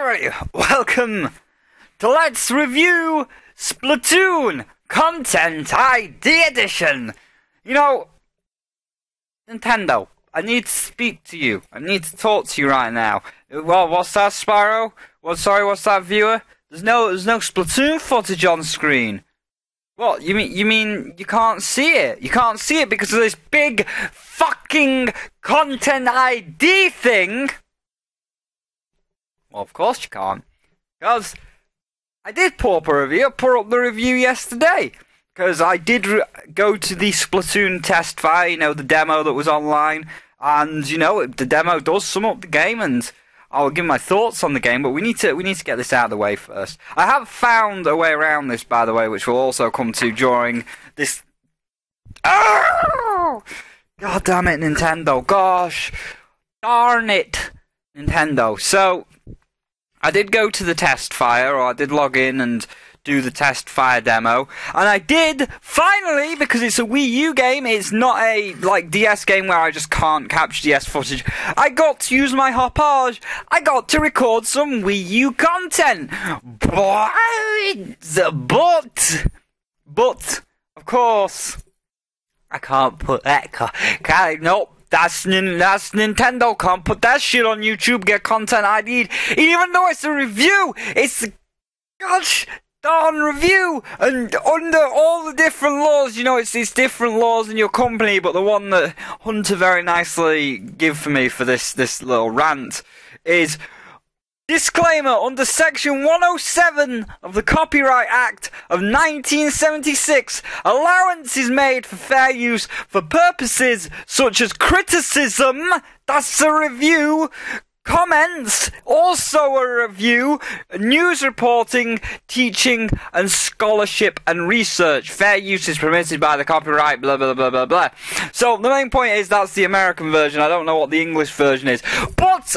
Alright, welcome to Let's Review Splatoon Content ID Edition. You know, Nintendo, I need to speak to you. I need to talk to you right now. Well, what's that, Sparrow? What's that, viewer? There's no Splatoon footage on screen. What, you mean you can't see it? You can't see it because of this big fucking Content ID thing? Well, of course you can't. Because I did put up a review. I put up the review yesterday. Because I did go to the Splatoon test fire, you know, the demo that was online. And, you know, the demo does sum up the game, and I'll give my thoughts on the game, but we need to get this out of the way first. I have found a way around this, by the way, which we'll also come to during this... Oh! God damn it, Nintendo. Gosh. Darn it, Nintendo. So, I did go to the test fire, or I did log in and do the test fire demo, and I did finally, because it's a Wii U game, it's not a like DS game where I just can't capture DS footage. I got to use my appature. I got to record some Wii U content, but of course I can't put that. Nope. That's Nintendo. Can't put that shit on YouTube. Get content ID'd. Even though it's a review, it's a gosh darn review, and under all the different laws, you know, it's different laws in your company, but the one that Hunter very nicely give for me for this little rant is disclaimer under Section 107 of the Copyright Act of 1976. Allowance is made for fair use for purposes such as criticism, that's a review, comments, also a review, news reporting, teaching, and scholarship and research. Fair use is permitted by the copyright, blah, blah, blah, blah, blah. So, the main point is that's the American version. I don't know what the English version is. But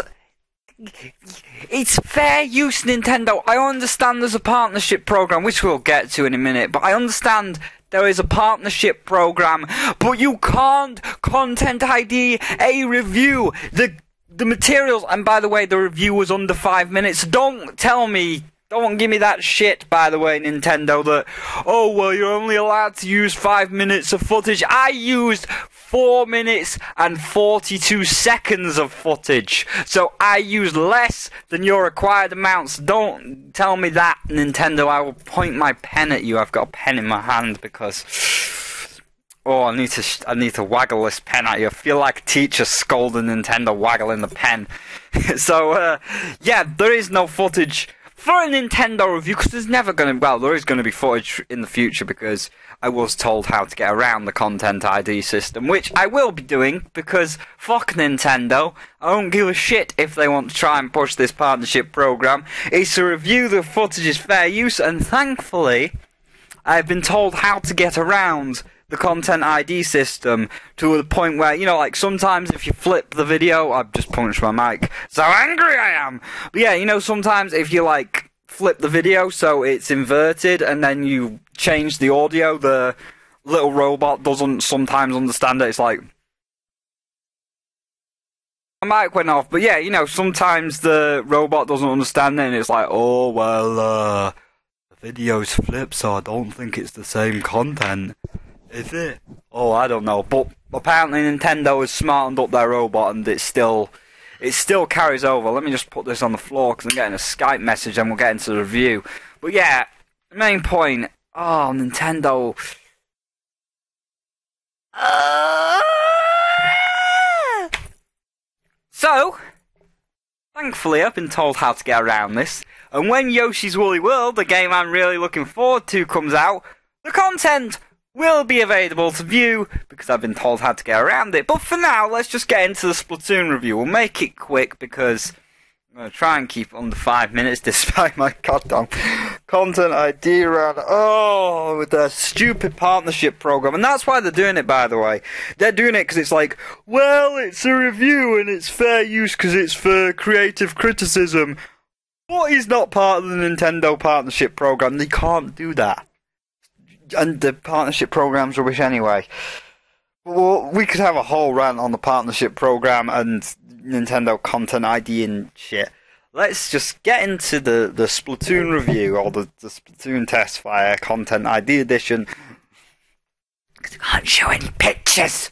it's fair use, Nintendo. I understand there's a partnership program, which we'll get to in a minute, but I understand there is a partnership program, but you can't content ID a review. The materials, and by the way, the review was under 5 minutes. Don't give me that shit, by the way, Nintendo, that, oh, well, you're only allowed to use 5 minutes of footage. I used 4 minutes and 42 seconds of footage. So I used less than your required amounts. Don't tell me that, Nintendo. I will point my pen at you. I've got a pen in my hand because... Oh, I need to waggle this pen at you. I feel like a teacher scolding Nintendo waggling the pen. So, yeah, there is no footage for a Nintendo review, because there's never going to... Well, there is going to be footage in the future, because I was told how to get around the Content ID system, which I will be doing, because fuck Nintendo. I don't give a shit if they want to try and push this partnership program. It's a review, the footage is fair use, and thankfully, I've been told how to get around the Content ID system to the point where, you know, like sometimes if you flip the video, I've just punched my mic, so angry I am! But yeah, you know, sometimes if you like flip the video so it's inverted and then you change the audio, the little robot doesn't sometimes understand it. It's like... My mic went off, but yeah, you know, sometimes the robot doesn't understand it and it's like, oh, well, the video's flipped, so I don't think it's the same content. Is it? Oh, I don't know. But apparently Nintendo has smartened up their robot, and it still carries over. Let me just put this on the floor because I'm getting a Skype message, and we'll get into the review. But yeah, the main point. Oh, Nintendo. So, thankfully, I've been told how to get around this. And when Yoshi's Woolly World, the game I'm really looking forward to, comes out, the content will be available to view, because I've been told how to get around it. But for now, let's just get into the Splatoon review. We'll make it quick, because I'm going to try and keep it under 5 minutes, despite my goddamn Content ID around, with their stupid partnership program. And that's why they're doing it, by the way. They're doing it because it's like, well, it's a review, and it's fair use because it's for creative criticism. But he's not part of the Nintendo partnership program. They can't do that. And the partnership program's rubbish anyway. Well, we could have a whole rant on the partnership program and Nintendo Content ID and shit. let's just get into the Splatoon review, or the Splatoon test fire content ID edition. Because I can't show any pictures.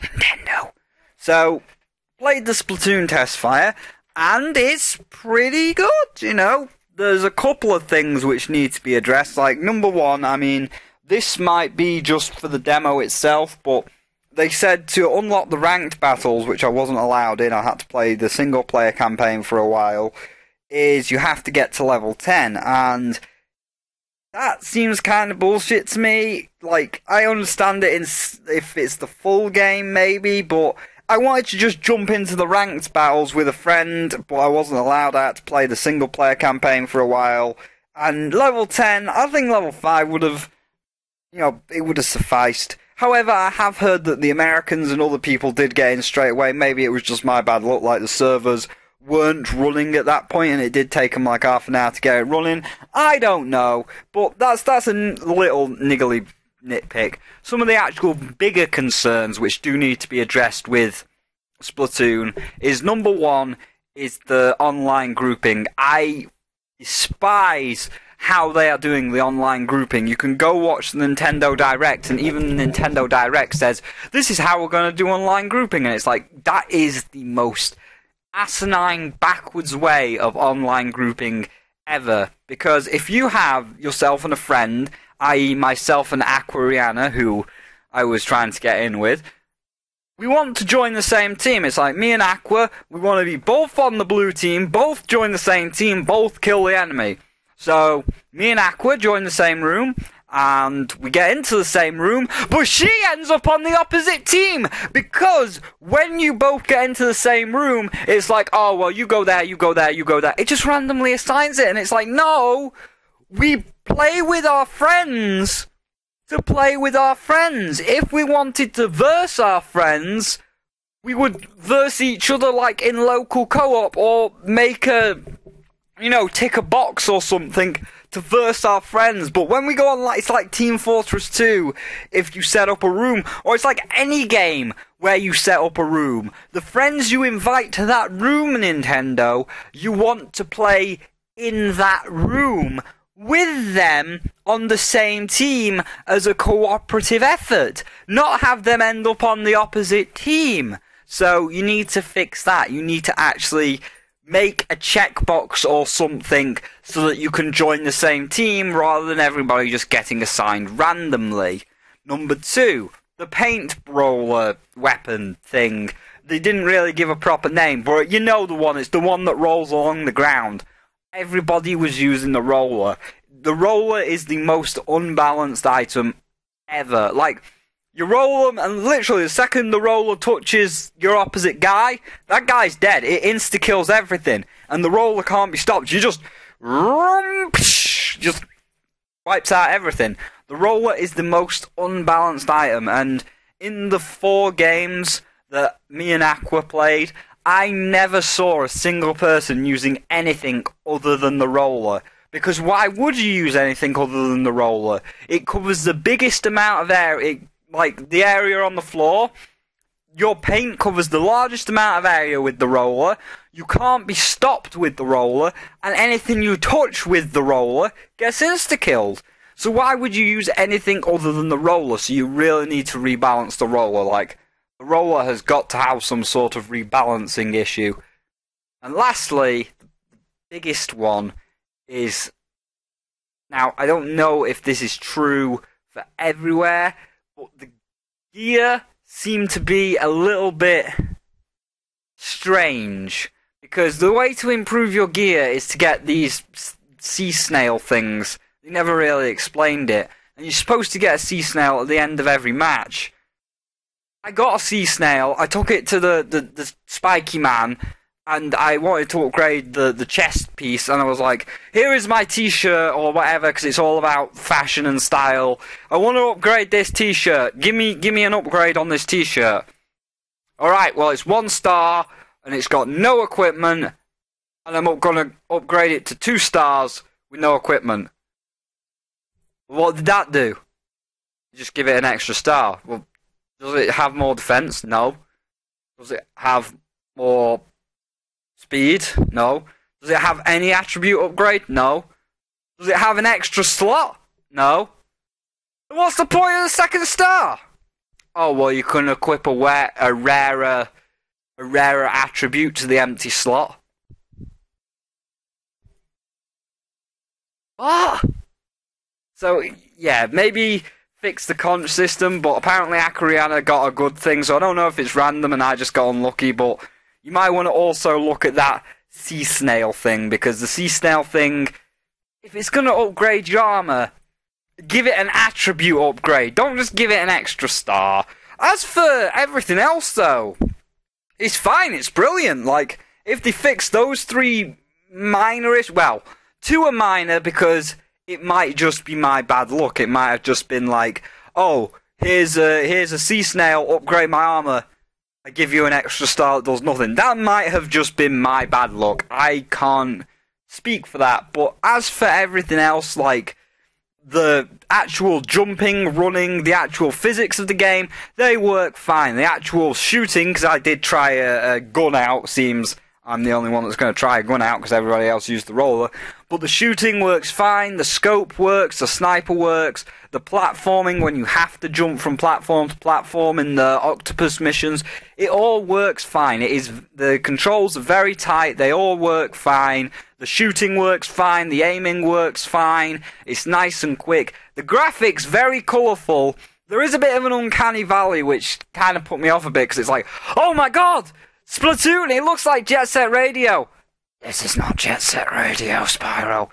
Nintendo. So, played the Splatoon test fire, and it's pretty good, you know. There's a couple of things which need to be addressed. Like, number one, I mean, this might be just for the demo itself, but they said to unlock the ranked battles, which I wasn't allowed in, I had to play the single player campaign for a while, is you have to get to level 10, and that seems kind of bullshit to me. Like, I understand it if it's the full game, maybe, but I wanted to just jump into the ranked battles with a friend, but I wasn't allowed. I had to play the single player campaign for a while, and level 10, I think level 5 would have, you know, it would have sufficed. However, I have heard that the Americans and other people did get in straight away. Maybe it was just my bad luck, like the servers weren't running at that point, and it did take them like half an hour to get it running. I don't know, but that's a little niggly nitpick. Some of the actual bigger concerns which do need to be addressed with Splatoon is, number one, is the online grouping. I despise how they are doing the online grouping. You can go watch the Nintendo Direct, and even the Nintendo Direct says, this is how we're going to do online grouping, and it's like, that is the most asinine, backwards way of online grouping ever. Because if you have yourself and a friend, i.e. myself and Aquariana, who I was trying to get in with, we want to join the same team. It's like, me and Aqua, we want to be both on the blue team, both join the same team, both kill the enemy. So, me and Aqua join the same room, and we get into the same room, but she ends up on the opposite team, because when you both get into the same room, it's like, oh, well, you go there, you go there, you go there. It just randomly assigns it, and it's like, no, we play with our friends to play with our friends. If we wanted to verse our friends, we would verse each other like in local co-op, or make a, you know, tick a box or something to verse our friends. But when we go on, like, it's like Team Fortress 2, if you set up a room, or it's like any game where you set up a room. The friends you invite to that room, Nintendo, you want to play in that room with them on the same team as a cooperative effort, not have them end up on the opposite team. So you need to fix that. You need to actually make a checkbox or something so that you can join the same team rather than everybody just getting assigned randomly. Number two, the paint roller weapon thing. They didn't really give a proper name, but you know the one. It's the one that rolls along the ground. Everybody was using the roller. The roller is the most unbalanced item ever. Like, you roll them, and literally the second the roller touches your opposite guy, that guy's dead. It insta-kills everything, and the roller can't be stopped. You just wipes out everything. The roller is the most unbalanced item, and in the 4 games that me and Aqua played, I never saw a single person using anything other than the roller. Because why would you use anything other than the roller? It covers the biggest amount of area. Like, the area on the floor, your paint covers the largest amount of area with the roller. You can't be stopped with the roller, and anything you touch with the roller gets insta-killed. So why would you use anything other than the roller? So you really need to rebalance the roller. Like, the roller has got to have some sort of rebalancing issue. And lastly, the biggest one is, now, I don't know if this is true for everywhere, but the gear seemed to be a little bit strange. Because the way to improve your gear is to get these sea snail things. They never really explained it. And you're supposed to get a sea snail at the end of every match. I got a sea snail, I took it to the spiky man, and I wanted to upgrade the chest piece, and I was like, here is my t-shirt, or whatever, because it's all about fashion and style. I want to upgrade this t-shirt. Give me an upgrade on this t-shirt. Alright, well, it's 1 star, and it's got no equipment, and I'm going to upgrade it to 2 stars with no equipment. What did that do? Just give it an extra star. Well, does it have more defense? No. Does it have more Speed? No. Does it have any attribute upgrade? No. Does it have an extra slot? No. What's the point of the second star? Oh, well, you can equip a rarer attribute to the empty slot. What? So, yeah, maybe fix the conch system, but apparently Akariana got a good thing, so I don't know if it's random and I just got unlucky, but you might want to also look at that sea snail thing, because the sea snail thing, if it's going to upgrade your armor, give it an attribute upgrade. Don't just give it an extra star. As for everything else, though, it's fine. It's brilliant. Like, if they fix those 3 minorish, well, 2 are minor because it might just be my bad luck. It might have just been like, oh, here's a sea snail, upgrade my armor. I give you an extra star that does nothing. That might have just been my bad luck. I can't speak for that. But as for everything else, like the actual jumping, running, the actual physics of the game, they work fine. The actual shooting, because I did try a gun out, seems I'm the only one that's going to try a gun out because everybody else used the roller. But the shooting works fine, the scope works, the sniper works, the platforming when you have to jump from platform to platform in the octopus missions, it all works fine. The controls are very tight, they all work fine, the shooting works fine, the aiming works fine, it's nice and quick. The graphics, very colourful. There is a bit of an uncanny valley which kind of put me off a bit because it's like, oh my god! Splatoon, it looks like Jet Set Radio. This is not Jet Set Radio, Spyro.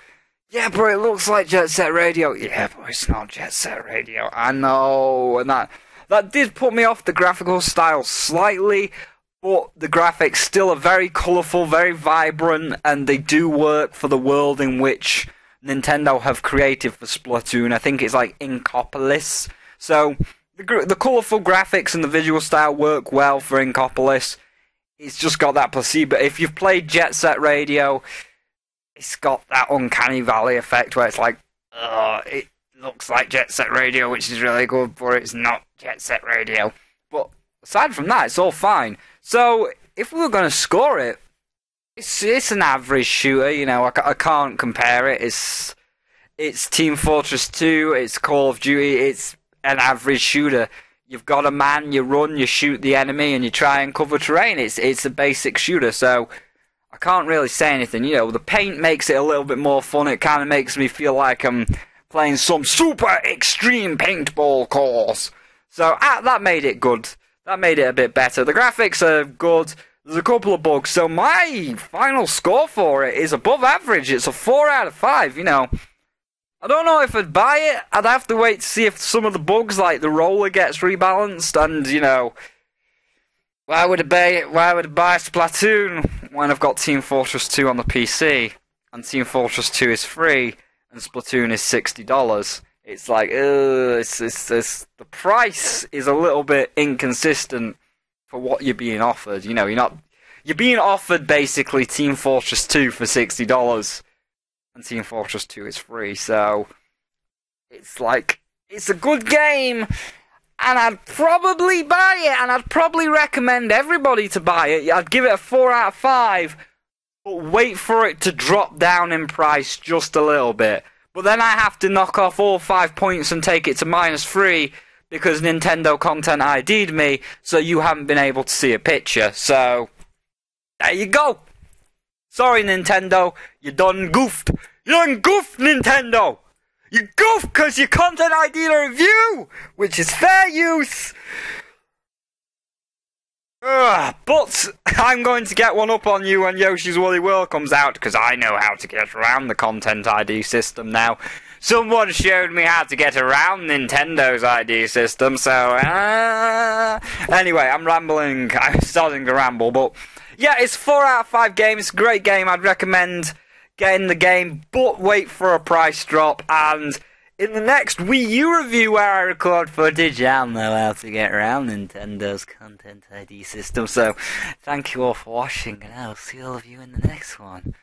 Yeah, but it looks like Jet Set Radio. Yeah, but it's not Jet Set Radio. I know, and that did put me off the graphical style slightly, but the graphics still are very colourful, very vibrant, and they do work for the world in which Nintendo have created for Splatoon. I think it's like Inkopolis. So, the colourful graphics and the visual style work well for Inkopolis. It's just got that placebo. If you've played Jet Set Radio, it's got that uncanny valley effect where it's like, it looks like Jet Set Radio, which is really good, but it's not Jet Set Radio. But aside from that, it's all fine. So, if we were going to score it, it's an average shooter, you know, I can't compare it. It's Team Fortress 2, it's Call of Duty, it's an average shooter. You've got a man, you run, you shoot the enemy, and you try and cover terrain. It's a basic shooter, so I can't really say anything. You know, the paint makes it a little bit more fun. It kind of makes me feel like I'm playing some super extreme paintball course. So that made it good. That made it a bit better. The graphics are good. There's a couple of bugs. So my final score for it is above average. It's a 4 out of 5, you know. I don't know if I'd buy it. I'd have to wait to see if some of the bugs, like the roller, gets rebalanced. And, you know, why would I buy Splatoon when I've got Team Fortress 2 on the PC? And Team Fortress 2 is free, and Splatoon is $60. It's like, the price is a little bit inconsistent for what you're being offered. You know, you're being offered basically Team Fortress 2 for $60. And Team Fortress 2 is free, so it's like, it's a good game, and I'd probably buy it, and I'd probably recommend everybody to buy it. I'd give it a 4 out of 5, but wait for it to drop down in price just a little bit. But then I have to knock off all 5 points and take it to -3, because Nintendo Content ID'd me, so you haven't been able to see a picture. So, there you go. Sorry, Nintendo, you done goofed. You done goofed, Nintendo! You goofed because your Content ID a review, which is fair use. But I'm going to get one up on you when Yoshi's Woolly World comes out, because I know how to get around the Content ID system now. Someone showed me how to get around Nintendo's ID system, so... Anyway, I'm rambling. I'm starting to ramble, but... Yeah, it's 4 out of 5 game. It's a great game. I'd recommend getting the game, but wait for a price drop. And in the next Wii U review where I record footage, I'll know how to get around Nintendo's Content ID system. So, thank you all for watching, and I'll see all of you in the next one.